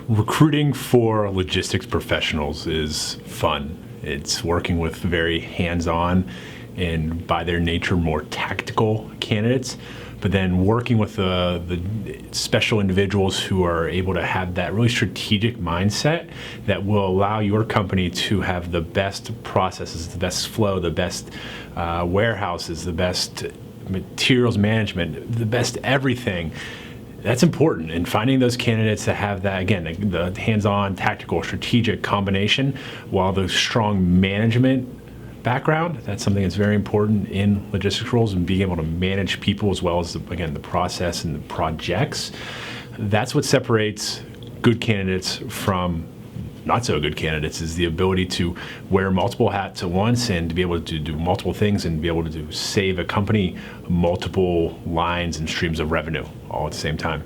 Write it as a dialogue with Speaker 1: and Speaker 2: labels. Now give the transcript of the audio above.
Speaker 1: Recruiting for logistics professionals is fun. It's working with very hands-on and by their nature more tactical candidates, but then working with the special individuals who are able to have that really strategic mindset that will allow your company to have the best processes, the best flow, the best warehouses, the best materials management, the best everything. That's important, and finding those candidates that have that, again, the hands-on, tactical, strategic combination, while the strong management background, that's something that's very important in logistics roles, and being able to manage people as well as, again, the process and the projects. That's what separates good candidates from not so good candidates, is the ability to wear multiple hats at once and to be able to do multiple things and be able to save a company multiple lines and streams of revenue all at the same time.